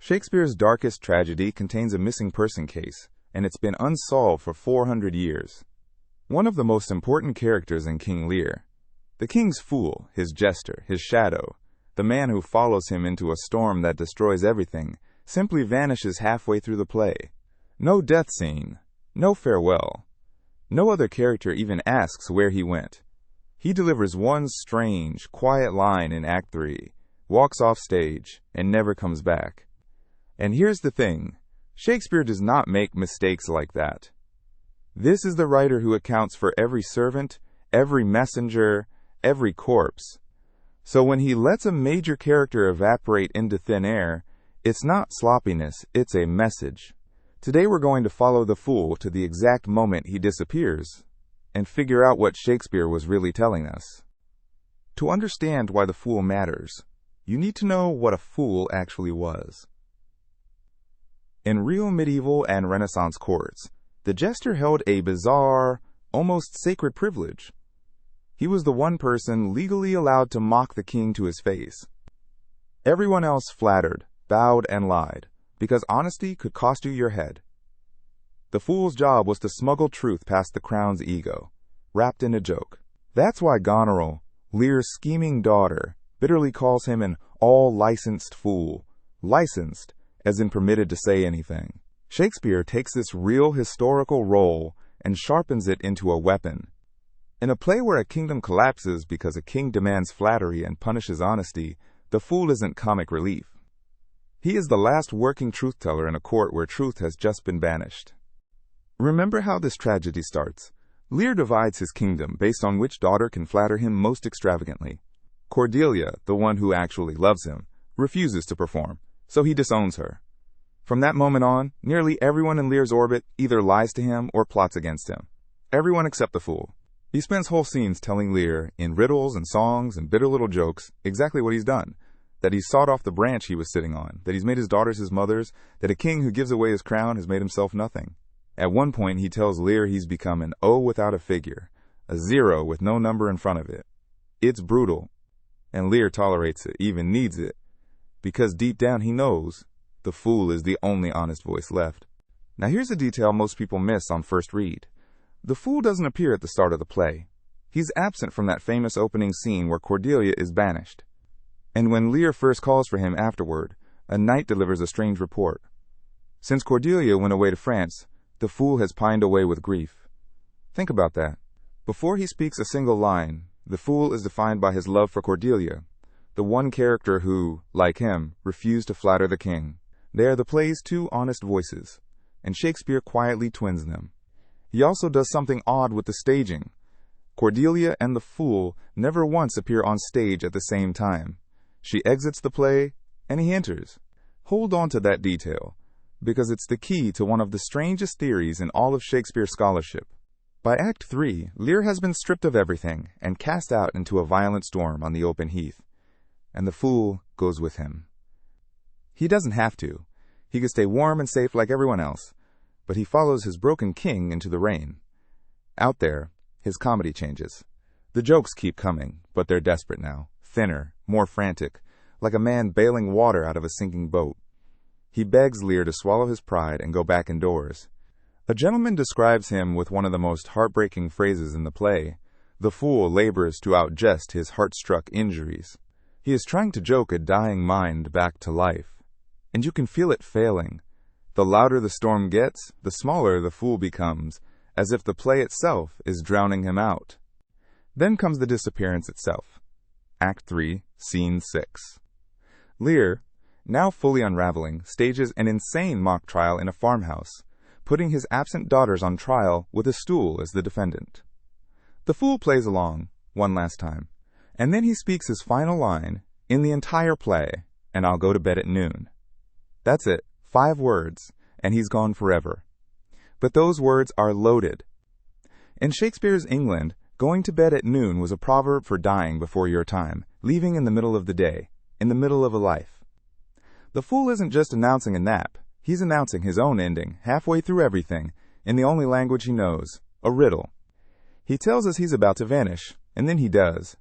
Shakespeare's darkest tragedy contains a missing person case, and it's been unsolved for 400 years. One of the most important characters in King Lear, the king's fool, his jester, his shadow, the man who follows him into a storm that destroys everything, simply vanishes halfway through the play. No death scene, no farewell. No other character even asks where he went. He delivers one strange, quiet line in Act 3, walks off stage, and never comes back. And here's the thing, Shakespeare does not make mistakes like that. This is the writer who accounts for every servant, every messenger, every corpse. So when he lets a major character evaporate into thin air, it's not sloppiness, it's a message. Today we're going to follow the fool to the exact moment he disappears, and figure out what Shakespeare was really telling us. To understand why the fool matters, you need to know what a fool actually was. In real medieval and Renaissance courts, the jester held a bizarre, almost sacred privilege. He was the one person legally allowed to mock the king to his face. Everyone else flattered, bowed, and lied, because honesty could cost you your head. The fool's job was to smuggle truth past the crown's ego, wrapped in a joke. That's why Goneril, Lear's scheming daughter, bitterly calls him an all-licensed fool. Licensed, as in permitted to say anything. Shakespeare takes this real historical role and sharpens it into a weapon. In a play where a kingdom collapses because a king demands flattery and punishes honesty, the fool isn't comic relief. He is the last working truth-teller in a court where truth has just been banished. Remember how this tragedy starts. Lear divides his kingdom based on which daughter can flatter him most extravagantly. Cordelia, the one who actually loves him, refuses to perform, so he disowns her. From that moment on, nearly everyone in Lear's orbit either lies to him or plots against him. Everyone except the fool. He spends whole scenes telling Lear, in riddles and songs and bitter little jokes, exactly what he's done. That he's sawed off the branch he was sitting on, that he's made his daughters his mothers, that a king who gives away his crown has made himself nothing. At one point he tells Lear he's become an O without a figure, a zero with no number in front of it. It's brutal, and Lear tolerates it, even needs it, because deep down he knows the fool is the only honest voice left. Now here's a detail most people miss on first read. The fool doesn't appear at the start of the play. He's absent from that famous opening scene where Cordelia is banished. And when Lear first calls for him afterward, a knight delivers a strange report. Since Cordelia went away to France, the fool has pined away with grief. Think about that. Before he speaks a single line, the fool is defined by his love for Cordelia, the one character who, like him, refused to flatter the king. They are the play's two honest voices, and Shakespeare quietly twins them. He also does something odd with the staging. Cordelia and the fool never once appear on stage at the same time. She exits the play, and he enters. Hold on to that detail, because it's the key to one of the strangest theories in all of Shakespeare's scholarship. By Act 3, Lear has been stripped of everything and cast out into a violent storm on the open heath, and the fool goes with him. He doesn't have to. He can stay warm and safe like everyone else, but he follows his broken king into the rain. Out there, his comedy changes. The jokes keep coming, but they're desperate now, thinner, more frantic, like a man bailing water out of a sinking boat. He begs Lear to swallow his pride and go back indoors. A gentleman describes him with one of the most heartbreaking phrases in the play. The fool labors to outjust his heart-struck injuries. He is trying to joke a dying mind back to life, and you can feel it failing. The louder the storm gets, the smaller the fool becomes, as if the play itself is drowning him out. Then comes the disappearance itself. Act 3, Scene 6. Lear, now fully unraveling, stages an insane mock trial in a farmhouse, putting his absent daughters on trial with a stool as the defendant. The fool plays along, one last time, and then he speaks his final line in the entire play, and I'll go to bed at noon. That's it, 5 words, and he's gone forever. But those words are loaded. In Shakespeare's England, going to bed at noon was a proverb for dying before your time, leaving in the middle of the day, in the middle of a life. The fool isn't just announcing a nap, he's announcing his own ending, halfway through everything, in the only language he knows, a riddle. He tells us he's about to vanish, and then he does.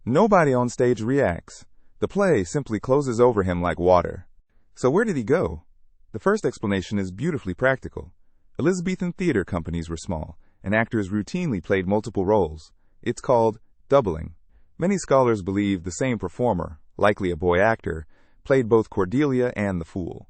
Nobody on stage reacts. The play simply closes over him like water. So where did he go? The first explanation is beautifully practical. Elizabethan theater companies were small, and actors routinely played multiple roles. It's called doubling. Many scholars believe the same performer, likely a boy actor, played both Cordelia and the fool.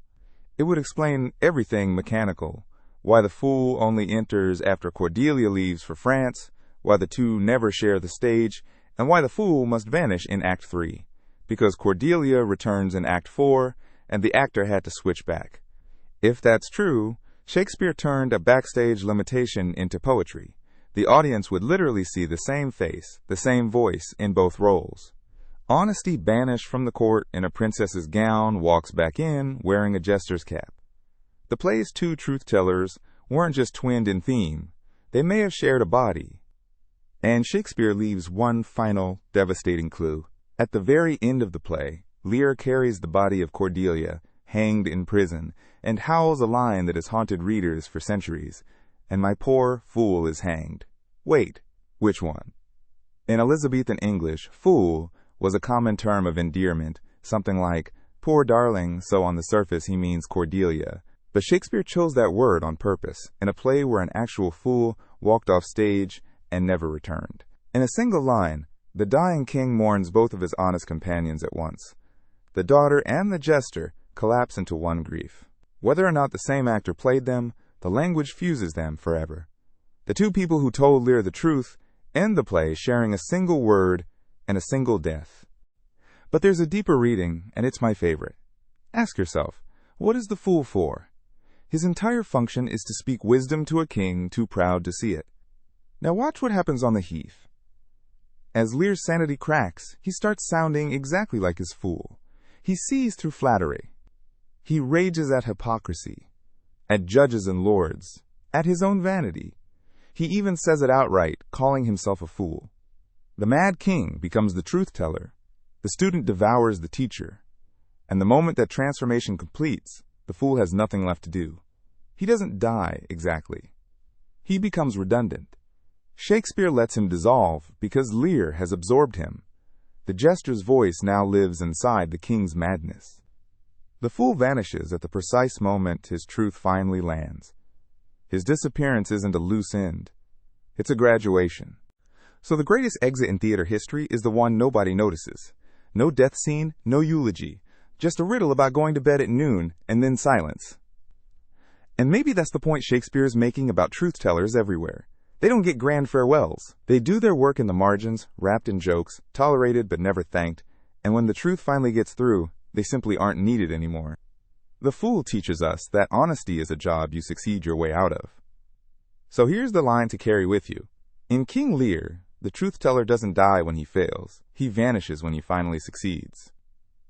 It would explain everything mechanical, why the fool only enters after Cordelia leaves for France, why the two never share the stage, and why the fool must vanish in Act 3, because Cordelia returns in Act 4, and the actor had to switch back. If that's true, Shakespeare turned a backstage limitation into poetry. The audience would literally see the same face, the same voice in both roles. Honesty banished from the court in a princess's gown walks back in wearing a jester's cap. The play's two truth-tellers weren't just twinned in theme. They may have shared a body. And Shakespeare leaves one final, devastating clue. At the very end of the play, Lear carries the body of Cordelia, hanged in prison, and howls a line that has haunted readers for centuries. And my poor fool is hanged. Wait, which one? In Elizabethan English, fool was a common term of endearment, something like, poor darling, so on the surface he means Cordelia. But Shakespeare chose that word on purpose, in a play where an actual fool walked off stage and never returned. In a single line, the dying king mourns both of his honest companions at once. The daughter and the jester collapse into one grief. Whether or not the same actor played them, the language fuses them forever. The two people who told Lear the truth end the play sharing a single word and a single death. But there's a deeper reading, and it's my favorite. Ask yourself, what is the fool for? His entire function is to speak wisdom to a king too proud to see it. Now watch what happens on the heath. As Lear's sanity cracks, he starts sounding exactly like his fool. He sees through flattery. He rages at hypocrisy, at judges and lords, at his own vanity. He even says it outright, calling himself a fool. The mad king becomes the truth-teller. The student devours the teacher. And the moment that transformation completes, the fool has nothing left to do. He doesn't die, exactly. He becomes redundant. Shakespeare lets him dissolve because Lear has absorbed him. The jester's voice now lives inside the king's madness. The fool vanishes at the precise moment his truth finally lands. His disappearance isn't a loose end. It's a graduation. So the greatest exit in theater history is the one nobody notices. No death scene, no eulogy. Just a riddle about going to bed at noon, and then silence. And maybe that's the point Shakespeare is making about truth-tellers everywhere. They don't get grand farewells. They do their work in the margins, wrapped in jokes, tolerated but never thanked, and when the truth finally gets through, they simply aren't needed anymore. The fool teaches us that honesty is a job you succeed your way out of. So here's the line to carry with you. In King Lear, the truth-teller doesn't die when he fails. He vanishes when he finally succeeds.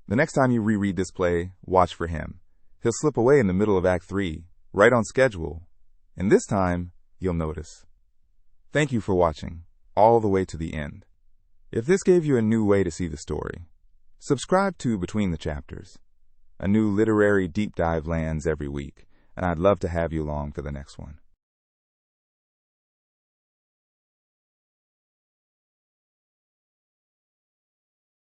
The next time you reread this play, watch for him. He'll slip away in the middle of Act 3, right on schedule. And this time, you'll notice. Thank you for watching, all the way to the end. If this gave you a new way to see the story, subscribe to Between the Chapters. A new literary deep dive lands every week, and I'd love to have you along for the next one.